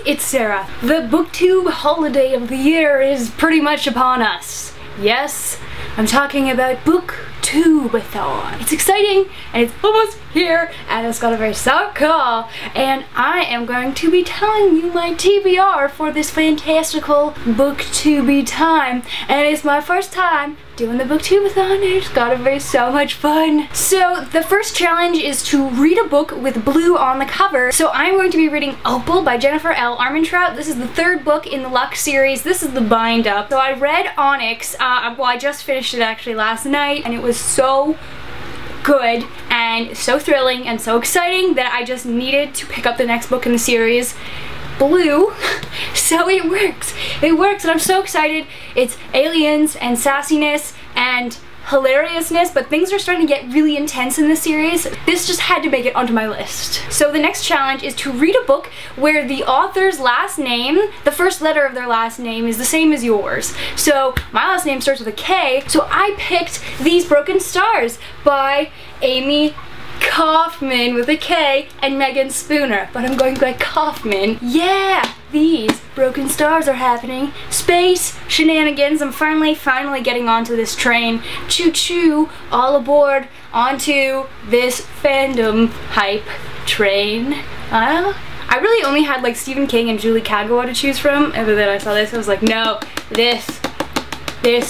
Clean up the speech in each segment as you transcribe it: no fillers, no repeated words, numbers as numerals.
it's Sarah. The booktube holiday of the year is pretty much upon us. Yes, I'm talking about Booktubeathon. It's exciting and it's almost here and it's gonna be so cool, and I am going to be telling you my TBR for this fantastical booktube time, and it's my first time doing the Booktubeathon and it's gotta be so much fun. So the first challenge is to read a book with blue on the cover. So I'm going to be reading Opal by Jennifer L. Armentrout. This is the third book in the Lux series. This is the bind up. So I read Onyx, well, I just finished it actually last night, and it was so good and so thrilling and so exciting that I just needed to pick up the next book in the series, blue. So it works and I'm so excited. It's aliens and sassiness and hilariousness, but things are starting to get really intense in this series. This just had to make it onto my list. So the next challenge is to read a book where the author's last name, the first letter of their last name, is the same as yours. So my last name starts with a K, so I picked These Broken Stars by Amy Kaufman with a K and Megan Spooner, but I'm going by Kaufman. Yeah, these broken stars are happening. Space shenanigans. I'm finally getting onto this train. Choo choo, all aboard onto this fandom hype train. I really only had like Stephen King and Julie Kagawa to choose from, and then I saw this, I was like, no, this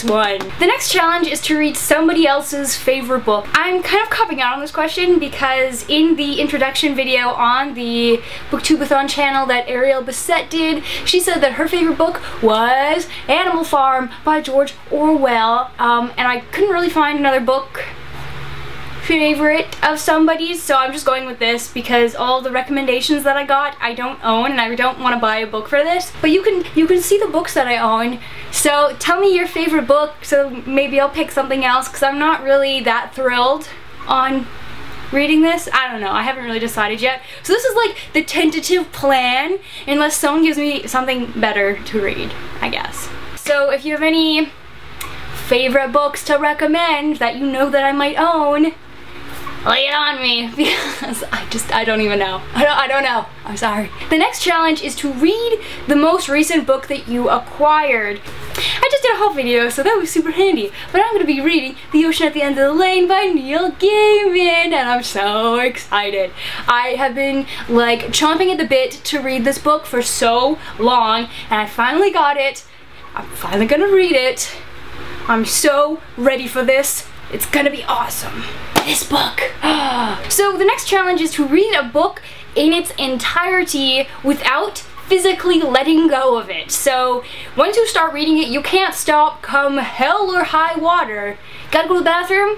one. The next challenge is to read somebody else's favorite book. I'm kind of copping out on this question because in the introduction video on the Booktubeathon channel that Ariel Bissett did, she said that her favorite book was Animal Farm by George Orwell, and I couldn't really find another book favorite of somebody's, so I'm just going with this because all the recommendations that I got I don't own, and I don't want to buy a book for this, but you can see the books that I own. So tell me your favorite book, so maybe I'll pick something else, because I'm not really that thrilled on reading this. I don't know, I haven't really decided yet. So this is like the tentative plan, unless someone gives me something better to read, I guess. So if you have any favorite books to recommend that you know that I might own, lay it on me, because I don't even know. I don't know. I'm sorry. The next challenge is to read the most recent book that you acquired. I just did a whole video, so that was super handy. But I'm going to be reading The Ocean at the End of the Lane by Neil Gaiman, and I'm so excited. I have been like chomping at the bit to read this book for so long, and I finally got it. I'm finally going to read it. I'm so ready for this. It's gonna be awesome. This book. So the next challenge is to read a book in its entirety without physically letting go of it. So once you start reading it, you can't stop come hell or high water. Gotta go to the bathroom?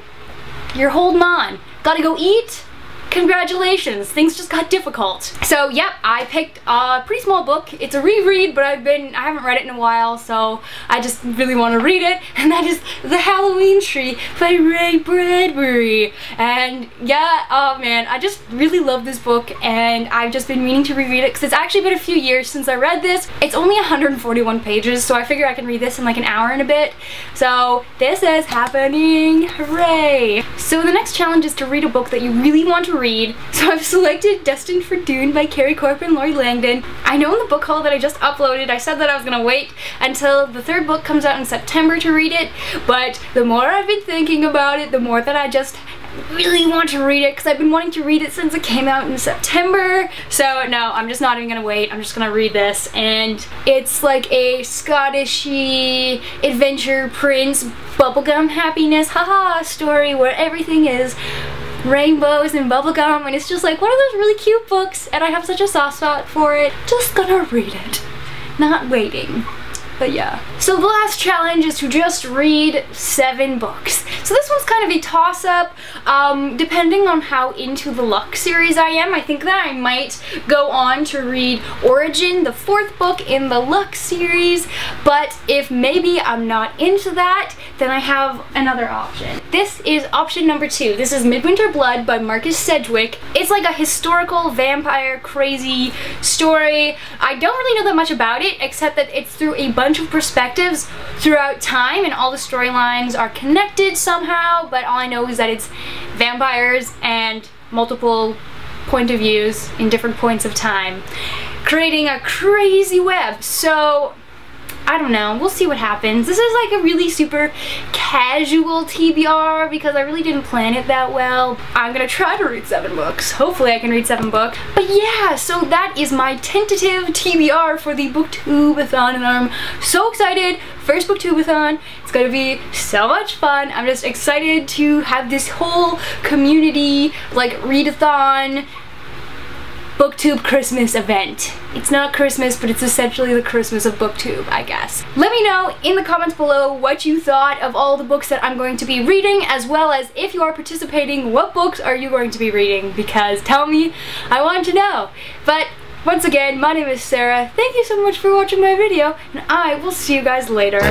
You're holding on. Gotta go eat? Congratulations, things just got difficult. So yep, I picked a pretty small book. It's a reread, but I haven't read it in a while, so I just really want to read it, and that is The Halloween Tree by Ray Bradbury. And yeah, oh man, I just really love this book, and I've just been meaning to reread it because it's actually been a few years since I read this. It's only 141 pages, so I figure I can read this in like an hour and a bit. So this is happening, hooray! So the next challenge is to read a book that you really want to read. So I've selected Destined for Dune by Carrie Corp and Lori Langdon. I know in the book haul that I just uploaded, I said that I was gonna wait until the third book comes out in September to read it, but the more I've been thinking about it, the more that I just really want to read it, because I've been wanting to read it since it came out in September. So no, I'm just not even gonna wait. I'm just gonna read this, and it's like a Scottish-y adventure prince bubblegum happiness haha story where everything is rainbows and bubblegum, and it's just like one of those really cute books, and I have such a soft spot for it. Just gonna read it, not waiting. But yeah. So the last challenge is to just read 7 books. So this one's kind of a toss-up, depending on how into the Lux series I am. I think that I might go on to read Origin, the 4th book in the Lux series, but if maybe I'm not into that, then I have another option. This is option number 2. This is Midwinter Blood by Marcus Sedgwick. It's like a historical vampire crazy story. I don't really know that much about it, except that it's through a bunch of perspectives throughout time, and all the storylines are connected somehow, but all I know is that it's vampires and multiple point of views in different points of time, creating a crazy web. So I don't know, we'll see what happens. This is like a really super casual TBR because I really didn't plan it that well. I'm gonna try to read 7 books. Hopefully I can read 7 books. But yeah, so that is my tentative TBR for the Booktubeathon, and I'm so excited. First Booktubeathon. It's gonna be so much fun. I'm just excited to have this whole community, like, readathon, Booktube Christmas event. It's not Christmas, but it's essentially the Christmas of Booktube, I guess. Let me know in the comments below what you thought of all the books that I'm going to be reading, as well as if you are participating, what books are you going to be reading? Because tell me, I want to know. But once again, my name is Sarah. Thank you so much for watching my video, and I will see you guys later.